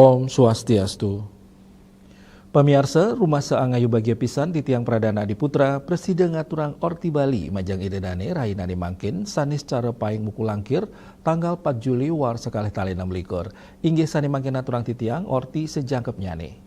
Om Swastiastu. Pemirsa, rumah seangayu bagia pisan di tiang pradana di Putra, Presiden ngaturang Orti Bali, Majang Idedane, Rahinani Mangkin, sanis cara paing mukulangkir, tanggal 4 Juli war sekali tali 6 likur. Inggih sani mangkin aturang titiang, Orti sejangkep nyane.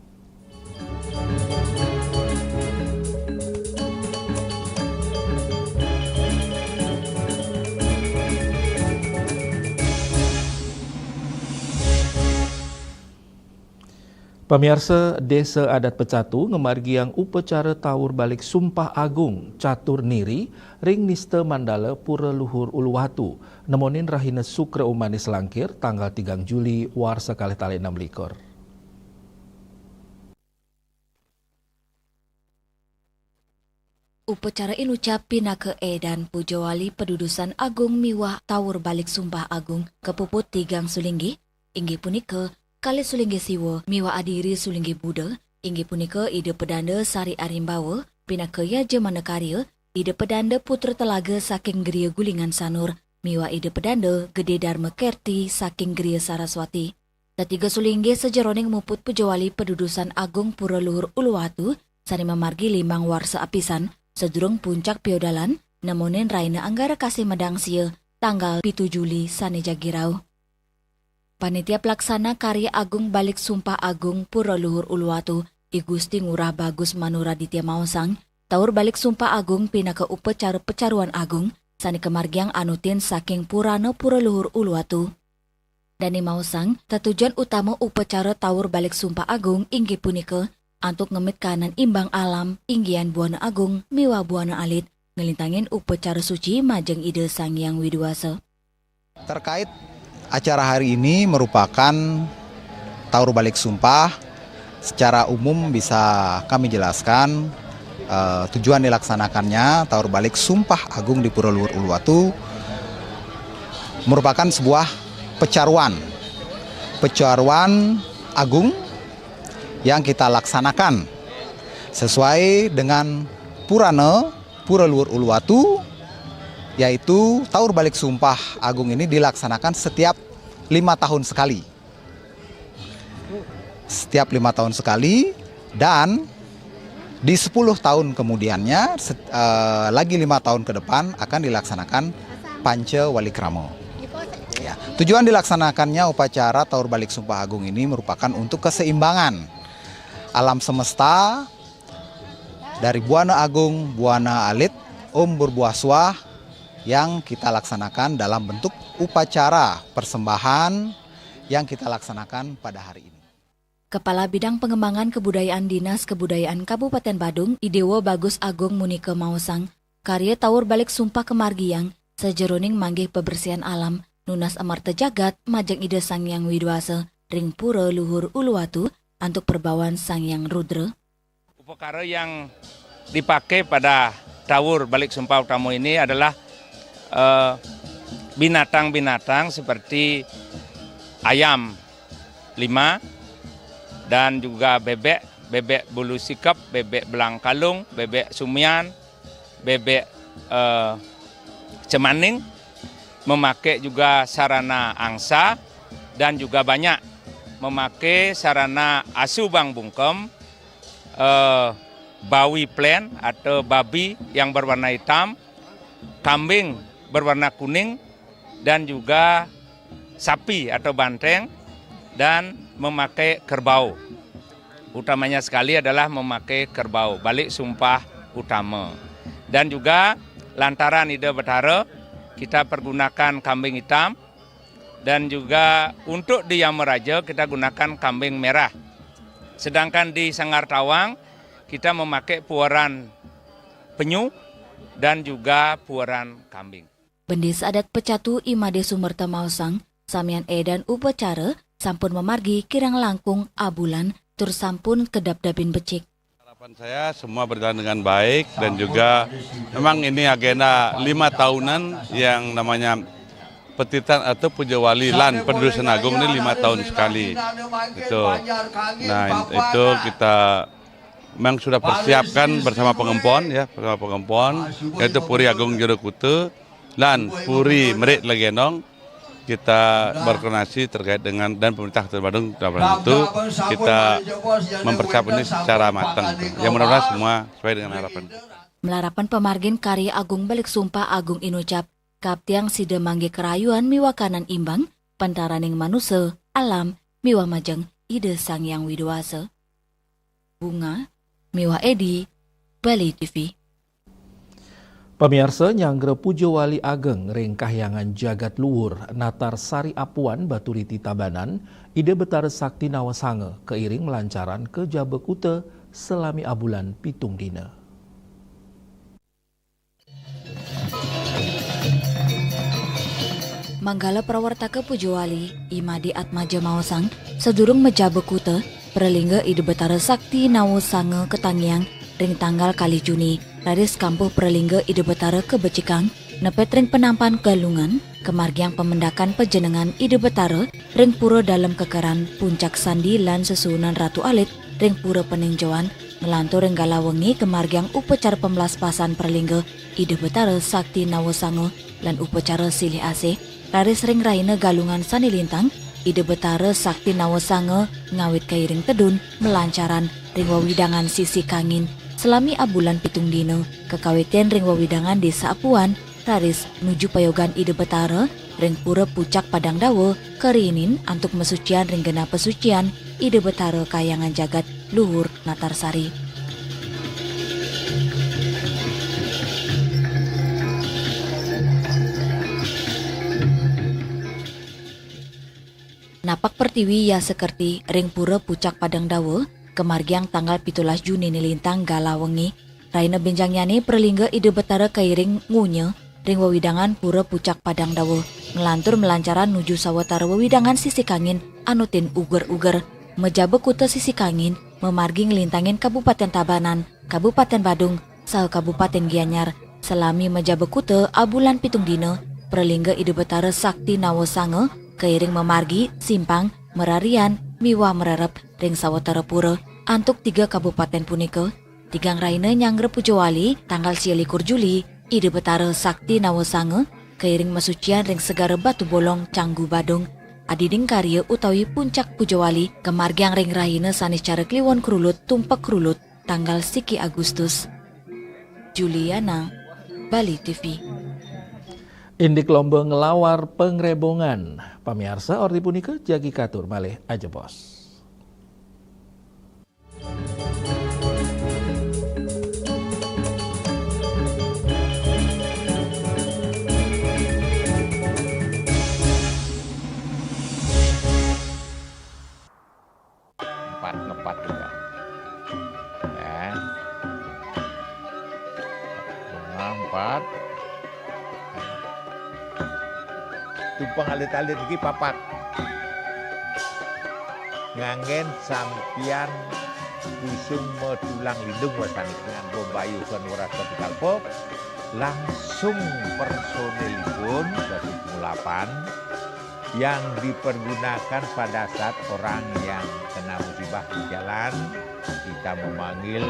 Pemirsa, Desa Adat Pecatu ngemargi yang upacara tawur balik Sumpah Agung Catur Niri ring Niste Mandala Pura Luhur Uluwatu nemonin Rahina Sukra Umanis Langkir tanggal 3 Juli war sekali tali 6 likur. Upacara ini ucapi nake edan pujawali pedudusan agung miwah tawur balik Sumpah Agung kepuput tigang sulinggi inggi punika kali sulinggi siwa miwa adiri sulinggi Buddha, inggi punika ide pedanda Sari Arimbawa, pinakaya jemana karya, ide pedanda Putra Telaga saking Geria Gulingan Sanur, miwa ide pedanda Gede Dharma Kerti saking Geria Saraswati. Ketiga sulinggi sejeroning muput pejawali pedudusan agung Pura Luhur Uluwatu, sani memargi limang warsa apisan, sedurung puncak piodalan, nemonin Raina Anggara Kasih Medang sia, tanggal 7 Juli sani jagirau. Panitia Pelaksana Karya Agung Balik Sumpah Agung Pura Luhur Uluwatu, I Gusti Ngurah Bagus Manuraditya Mausang, tawur balik Sumpah Agung pinaka upacara pecaruan agung, sani kemargiang anutin saking Purana Pura Luhur Uluwatu. Dani Mausang, tujuan utama upacara tawur balik Sumpah Agung inggi punika, antuk ngemit kanan imbang alam, inggian Buana Agung, miwa Buana Alit, ngelintangin upacara suci Majeng Ide Sang Hyang Widiwasa. Terkait acara hari ini merupakan tawur balik sumpah. Secara umum bisa kami jelaskan tujuan dilaksanakannya tawur balik Sumpah Agung di Pura Luhur Uluwatu merupakan sebuah pecaruan agung yang kita laksanakan sesuai dengan Purana Pura Luhur Uluwatu, yaitu tawur balik Sumpah Agung ini dilaksanakan setiap 5 tahun sekali. Setiap 5 tahun sekali, dan di 10 tahun kemudiannya lagi 5 tahun ke depan akan dilaksanakan Panca Walikrama. Ya, tujuan dilaksanakannya upacara tawur balik Sumpah Agung ini merupakan untuk keseimbangan alam semesta dari Buana Agung, Buana Alit, Berbuah Suah yang kita laksanakan dalam bentuk upacara persembahan yang kita laksanakan pada hari ini. Kepala Bidang Pengembangan Kebudayaan Dinas Kebudayaan Kabupaten Badung, Idewo Bagus Agung Munike Mausang, karya tawur balik Sumpah Kemargiang, sejeroning manggih pebersihan alam, nunas amarta jagat, Majeng Ide Sang Hyang Widiwasa, ring Pura Luhur Uluwatu, antuk perbawan Sang Hyang Rudra. Upacara yang dipakai pada tawur balik Sumpah Utama ini adalah binatang-binatang seperti ayam 5 dan juga bebek bulu sikap, bebek belang kalung, bebek sumian, bebek cemaning, memakai juga sarana angsa dan juga banyak memakai sarana asu bang bungkem, bawi plan atau babi yang berwarna hitam, kambing berwarna kuning, dan juga sapi atau banteng, dan memakai kerbau. Utamanya sekali adalah memakai kerbau, balik Sumpah Utama. Dan juga lantaran ide betara, kita pergunakan kambing hitam, dan juga untuk di Yamaraja kita gunakan kambing merah. Sedangkan di Sanggar Tawang kita memakai puaran penyu dan juga puaran kambing. Bendis Adat Pecatu Imade Sumerta Mausang, samian edan upacara, sampun memargi kirang langkung abulan, tur sampun kedap-dapin becik. Harapan saya semua berjalan dengan baik, dan juga memang ini agenda 5 tahunan yang namanya petitan atau pujawali lan pedudusan agung ini 5 tahun sekali. Nah itu kita memang sudah persiapkan bersama pengempon, yaitu Puri Agung Jero Kutu lan Puri Merit Legenong, kita berkoordinasi terkait dengan dan pemerintah Kabupaten Badung dalam hal itu kita mempersiapkan ini secara matang. Yang mudah-mudahan semua sesuai dengan harapan. Melarapan pemargin karya Agung Balik Sumpah Agung Inucap, Kaptiang Side Mangge Kerayuan miwa kanan imbang, pantaraning manusia, alam, miwa majeng, ide Sang Yang Widuwasa. Bunga, miwa Edi, Bali TV. Pemirsa Nyangre Pujo Wali Ageng ring kahyangan jagat luhur Natar Sari Apuan Baturiti Tabanan ide betara sakti nawasange keiring melancaran ke Jabekute selami abulan pitung dina. Manggala Prawartaka Pujo Wali Imadi Atmaja Mawasang sedurung Mejabekute perlingga ide betara sakti nawasange ketangiang ring tanggal kali Juni Raris Kampuh Perlingga Ide Betara ke Becikang, nepet ring penampan Galungan, kemargiang pemendakan pejenengan Ide Betara, ring pura dalam kekeran Puncak Sandi lan sesunan Ratu Alit, ring pura peninjauan, ngelantur ring Galawengi kemargiang upacara pemlaspasan Perlingga Ide Betara Sakti Nawasango lan upacara Silih Asih, Raris ring Raina Galungan Sanilintang, Ide Betara Sakti Nawasango ngawit kairing tedun, melancaran ring wawidangan Sisi Kangin, selami abulan pitung dino, kekawitian ring wawidangan desa Apuan, Raris nuju payogan Ide Betara, ring pura Pucak Padang Dawa, kerinin antuk mesucian ring genap pesucian, Ide Betara kayangan jagat luhur Natarsari. Napak pertiwi ya sekerti ring pura Pucak Padang Dawa, kemargiang tanggal 17 Juni nilintang Galawengi, Raina Benjangyani Perlingga Ide Betara kairing ngunye, ring wawidangan pura Pucak Padang Dawa, ngelantur melancaran nuju sawatara wawidangan Sisi Kangin, anutin uger-uger, Mejabekute Sisi Kangin, memargi ngelintangin Kabupaten Tabanan, Kabupaten Badung, saha Kabupaten Gianyar, selami Mejabekute abulan pitung dino, Perlingga Ide Betara Sakti Nawasange, kairing memargi, simpang, merarian, miwah mererep, ring sawatara pura, antuk 3 kabupaten punika, tigang Raina Nyangre Pujo Wali, tanggal 21 Juli, Ide Betara Sakti Nawasange, kairing mesucian ring segara Batu Bolong, Canggu Badung, adiding karya utawi Puncak Pujo Wali, kemargiang ring Raina sanis cara kliwon kerulut, tumpak kerulut, tanggal siki Agustus. Juliana, Bali TV. Indik lomba ngelawar pengrebongan. Pamirsa ordi punika jagi katur malih aja bos. Ngepat juga. Ya. Empat. Tumpang alit-alit lagi papat. Ngangen sampian usung metulang lindung wasanik dengan bombayu kan warasa kalpop. Langsung personelipun 108 yang dipergunakan pada saat orang yang kena musibah di jalan, kita memanggil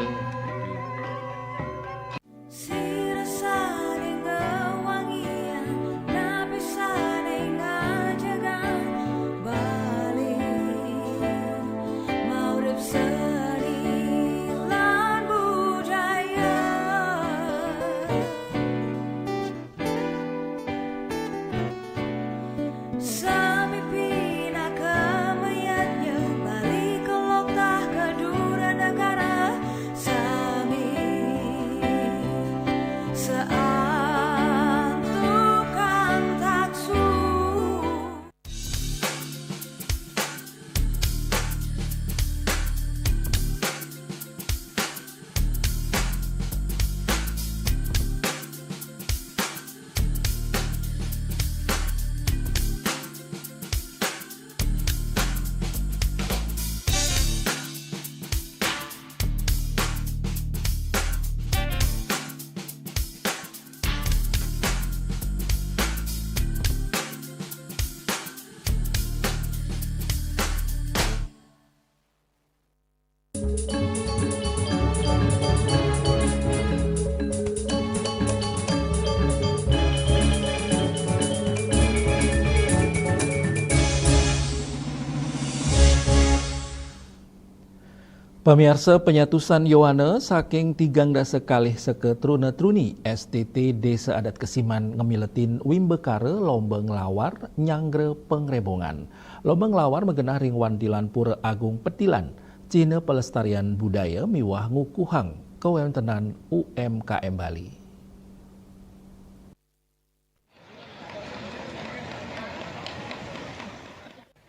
Pemirsa penyatusan Yohane saking tigang dasa kalih seketruna truni STT Desa Adat Kesiman ngemiletin wimbekare lomba ngelawar nyangre pengrebongan. Lomba ngelawar megenah ring wandilan Pura Agung Petilan, Cina Pelestarian Budaya miwah ngukuhang kewentenan UMKM Bali.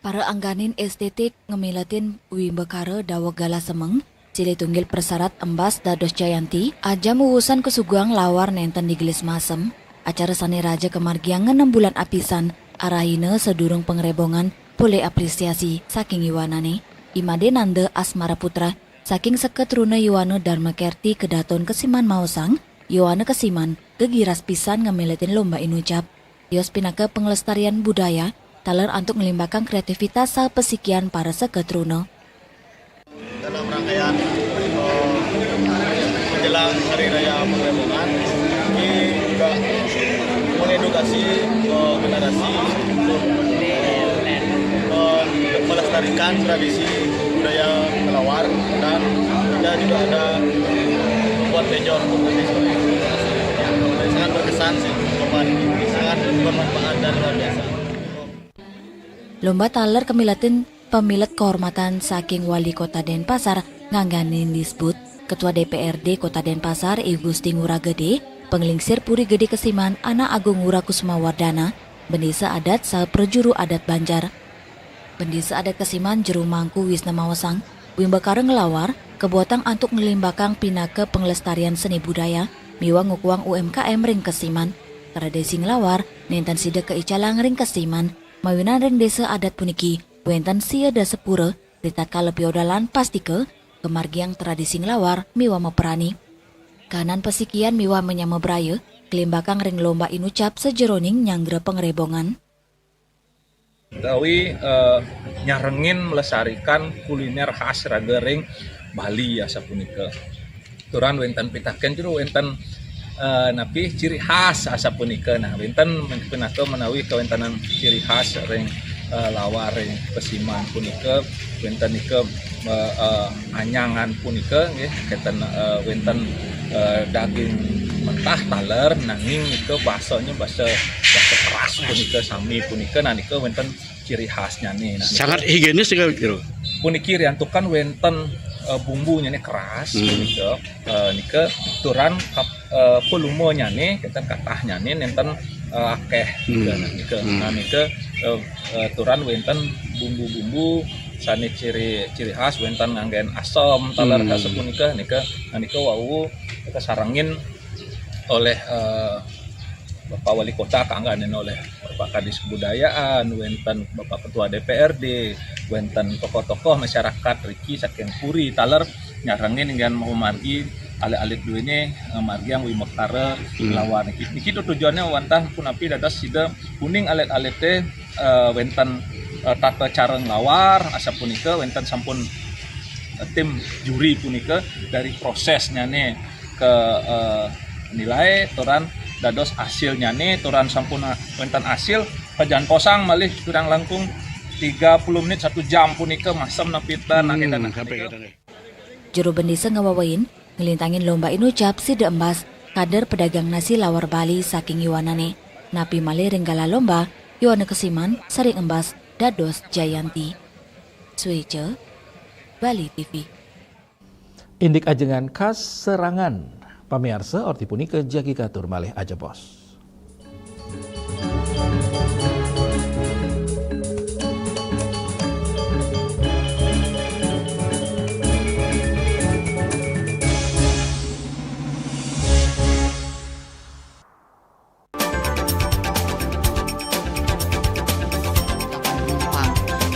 Para angganin estetik ngemilatin wimbekare dawa gala semeng, cili tunggil persyarat embas dados Jayanti, aja muwusan kesuguang lawar nenten di gelis masem, acara sani raja kemargiang 6 bulan apisan, arahine sedurung pengrebongan, boleh apresiasi saking Iwanane, imade nande Asmara Putra, saking seketruna Yohane Dharma Kerti kedaton Kesiman Mausang, Yohane Kesiman, kegiras pisan ngemilatin lomba inucap, yos pinaka pengelestarian budaya, taler untuk melimbahkan kreativitas sa pesikian para seketruna. Dalam rangkaian menjelang Hari Raya Pengrebongan, ini juga mengedukasi generasi untuk melestarikan tradisi budaya melawar, dan kita juga ada buat bejor kompetisi. Sangat berkesan sih, sangat bermanfaat dan luar biasa. Lomba taler kemilatin pemilet kehormatan saking Wali Kota Denpasar ngangganin disebut Ketua DPRD Kota Denpasar I Gusti Ngurah Gede, Penglingsir Puri Gede Kesiman Anak Agung Ngurah Kusuma Wardana, Bendesa Adat sa Perjuru Adat Banjar. Bendesa Adat Kesiman Jeru Mangku Wisna Mawasang, wimbekare ngelawar, kebuatan untuk ngelimbakang pinake pengelestarian seni budaya, miwa ngukuang UMKM ring Kesiman. Tradisi ngelawar, nenten sida keicalang ring Kesiman, mawinan ring desa adat puniki, wenten siada sepura, ritatkala piodalan pastike, kemargiang tradisi ngelawar, miwa meperani. Kanan pesikian miwa menyama braya, kelimbakang ring lomba inucap sejeroning nyanggra pengrebongan. Tawi nyarengin melestarikan kuliner khas ragering Bali ya sapunika. Turan wenten pitaken jero wenten napi ciri khas asapunika. Nah wenten pinaka menawi kawentanan ciri khas ring lawar ring Kesiman punika wenten ika anyangan punika nggih keten wenten daging mentah taler nanging nika basanya basa keras punika sami punika nah nika wenten ciri khasnya nih. Nah, sangat higienis juga gitu. Puniki riantukan wenten bumbunya nih keras punika nika turan volumenya nih keten katahnya nih nenten akeh nika turan wenten bumbu-bumbu sani ciri khas wenten nganggen asam taler kasepunika nika wau kesarangin oleh Bapak Wali Kota kaangganin oleh Bapak Kadis Kebudayaan, wenten Bapak Ketua DPRD, wenten tokoh-tokoh masyarakat Riki saking Puri taler nyarangin dengan mau margi alit-alit duene margiang wimbekare lawan niki tujuannya wantah punapi dadas sida kuning alit-alit teh wenten tata cara ngelawar asapunika wenten sampun tim juri punika dari prosesnya nih ke nilai turan dados hasilnya nih turan sampuna wenten hasil kajan posang malih kurang langkung 30 menit 1 jam punika masem napitan agedan Juru Bendesa ngawawain ngelintangin lomba inucap sida embas kader pedagang nasi lawar Bali saking Iwanane napi malih ringgala lomba Yohane Kesiman sering embas dados Jayanti. Suice Bali TV. Indik ajengan khas serangan. Pamirsa orti punika jagi katur malih aja bos.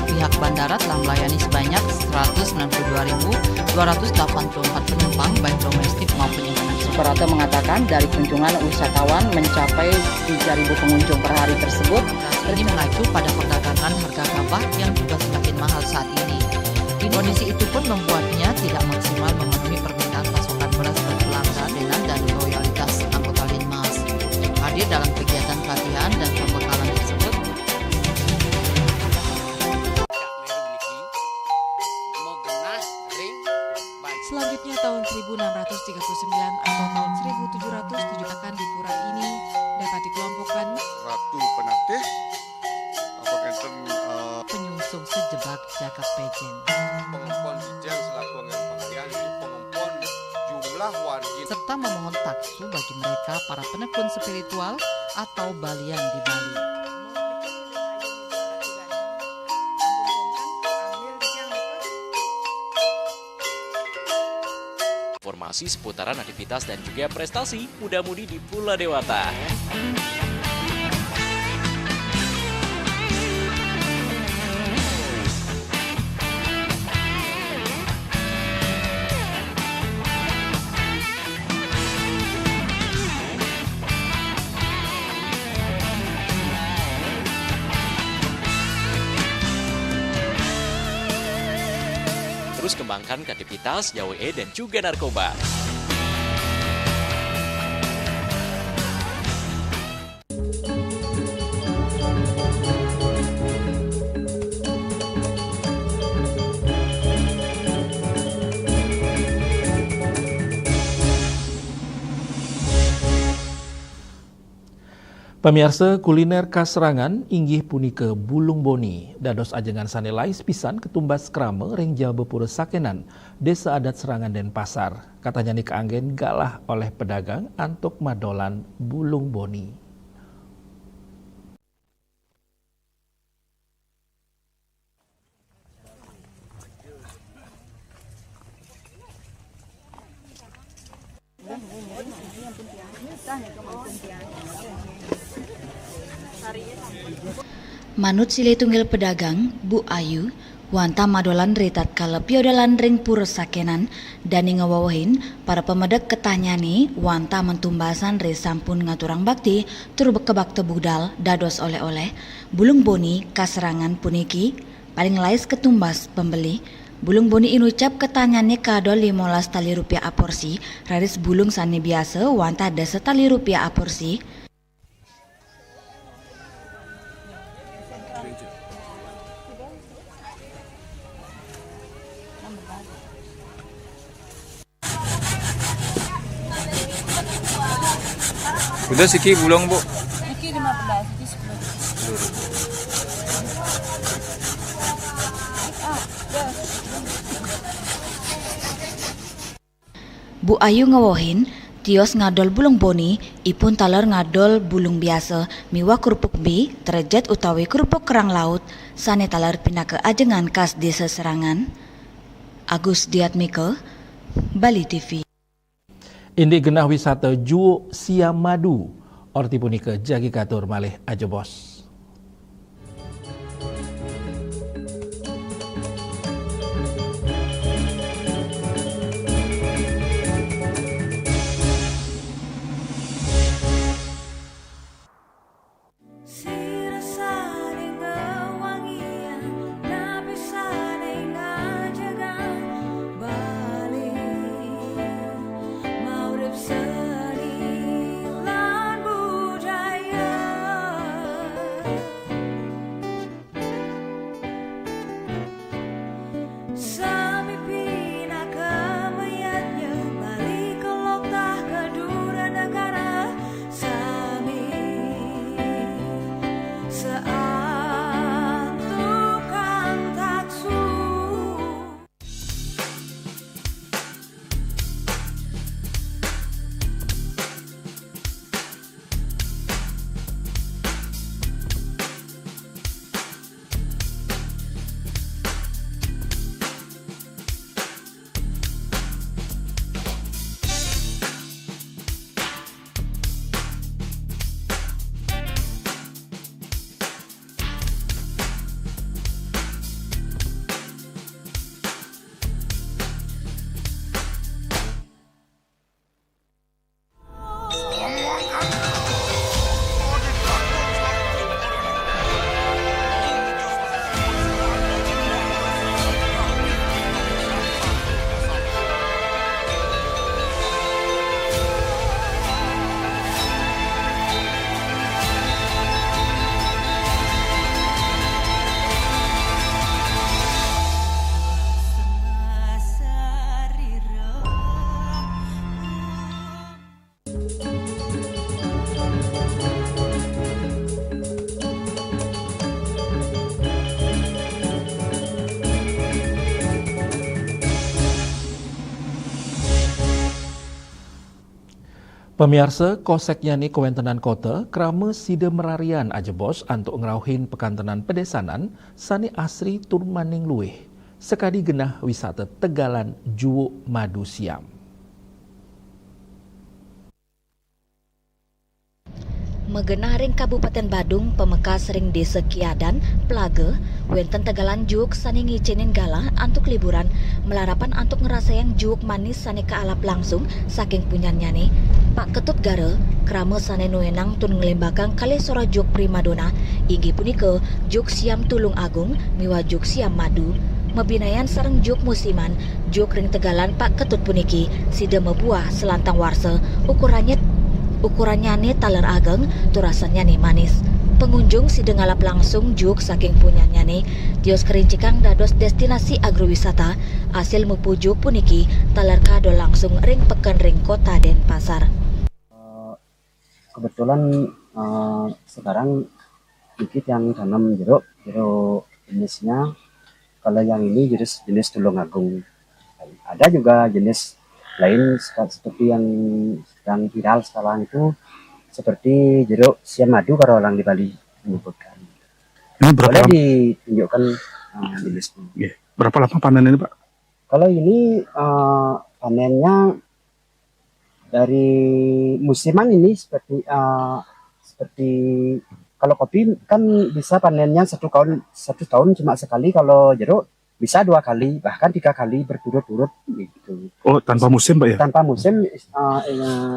Pihak bandara telah melayani sebanyak 192.284 penumpang baik domestik maupun internasional. Operator mengatakan dari kunjungan wisatawan mencapai 3.000 pengunjung per hari tersebut. Ini mengacu pada perdagangan harga gabah yang juga semakin mahal saat ini. Kondisi itu pun membuatnya tidak maksimal memenuhi permintaan pasokan beras bagi pelanggan dan loyalitas anggota Linmas. Hadir dalam kegiatan pelatihan dan pembekalan tersebut. atau tahun 1707 akan di pura ini dapat dikelompokkan Ratu Penatih penyungsung sejebak jagat pejen. Pengempon Dijen selaku angin pengalian di pengempon jumlah wargi Serta memohon taksu bagi mereka para penekun spiritual atau balian di Bali. Informasi seputaran aktivitas dan juga prestasi muda-mudi di Pulau Dewata. Terus kembangkan kreativitas, YWE dan juga narkoba. Pemirsa, kuliner khas Serangan inggih punika bulung boni dados ajengan sanelais pisan ketumbas krame ring Jawa Bepura Sakenan, Desa Adat Serangan Denpasar. Katanya nih keanggen galah oleh pedagang antuk madolan bulung boni. Manut sile tunggal pedagang, Bu Ayu, wanta madolan ritat kala piodalan ring pura sakenan, dani ngawawahin para pemedek ketanyani wanta mentumbasan re sampun ngaturang bakti tur bekebak tebudal dados oleh-oleh, bulung boni kaserangan puniki, paling lais ketumbas pembeli. Bulung boni inucap ketanyane kadol 15 tali rupiah aporsi, raris bulung sani biasa wanta ada setali rupiah aporsi. Udah siki bulung, Bu. Siki 15, siki 10. Bu Ayu ngawohin, tios ngadol bulung boni, ipun taler ngadol bulung biasa, miwa kerupuk mie, terejat utawi kerupuk kerang laut, sane taler pindah ke ajengan khas Desa Serangan. Agus Diatmike, Bali TV. Indi genah wisata Juo Siam Madu, orti punika jagi katur malih ajobos. Pemirsa, koseknya ni kewentenan kota kerama sida merarian aja bos untuk ngerauhin pekantenan pedesanan sani asri turmaning luweh. Sekadi genah wisata Tegalan Juuk Madu Siam. Megenah ring Kabupaten Badung, pemekas ring Desa Kiadan, Plaga, wenten Tegalan Juuk sani ngicinin gala antuk liburan, melarapan antuk ngerasayang juuk manis sani kaalap langsung saking punyannya nih. Pak Ketut Gara, krama sane nuenang tun ngelembakang kali sora juuk primadona, ingi punike juuk Siam Tulung Agung, miwa juuk Siam Madu. Mebinayan sareng juuk musiman, juuk ring Tegalan Pak Ketut puniki, sida mebuah selantang warsa, ukurannya nih taler ageng, turasannya nih manis. Pengunjung si dengalap langsung juk saking punyanya nih, tios kerincikang dados destinasi agrowisata, hasil mupujuk puniki, taler kado langsung ring peken ring kota Denpasar. Kebetulan sekarang dikit yang tanam jeruk jenisnya, kalau yang ini jenis Tulung Agung. Ada juga jenis lain seperti yang sedang viral sekarang itu seperti jeruk Siam Madu kalau orang di Bali menyebutkan. Ini berapa boleh lama? Ditunjukkan jenisnya. Yeah. Berapa lama panen ini, Pak? Kalau ini panennya dari musiman ini seperti kalau kopi kan bisa panennya satu tahun cuma sekali, kalau jeruk bisa 2 kali bahkan 3 kali berturut-turut gitu. Oh, tanpa musim, Pak ya? Tanpa musim,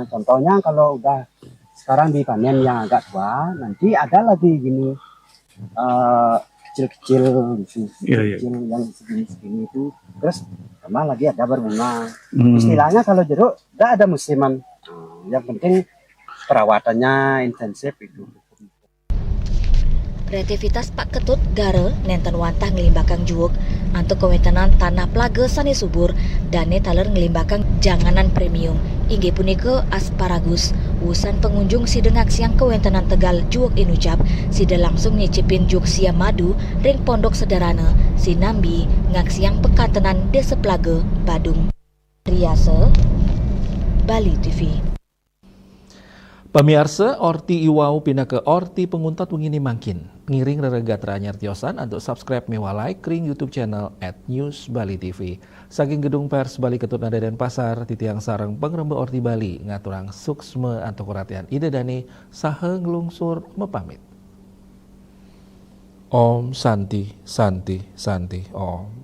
contohnya kalau udah sekarang dipanen yang agak tua, nanti ada lagi gini kecil-kecil gitu, kecil yang segini itu, terus sama lagi ada berbunga. Istilahnya kalau jeruk nggak ada musiman, yang penting perawatannya intensif itu. Kreativitas Pak Ketut Gara nenten wantah ngelimbakang juuk antuk kewentenan tanah Plaga sani subur dan taler ngelimbakang janganan premium inggih punika asparagus. Usan pengunjung si dengak siang kewentenan Tegal juuk inucap sida langsung nyicipin juuk Siam Madu ring pondok sederhana sinambi ngak siang pekantenan Desa Plaga Badung. Riase Bali TV. Pemirsa, orti iwau pindah ke orti penguntat wingini mangkin. Ngiring reregatra nyartiosan untuk subscribe mewa like ring YouTube channel @newsbali.tv. Saking gedung pers Bali Ketut Nada Denpasar, titiang sareng pengrembe orti Bali ngaturang suksme antuk perhatian ide dani saha ngelungsur mepamit. Om Santi Santi Santi Om.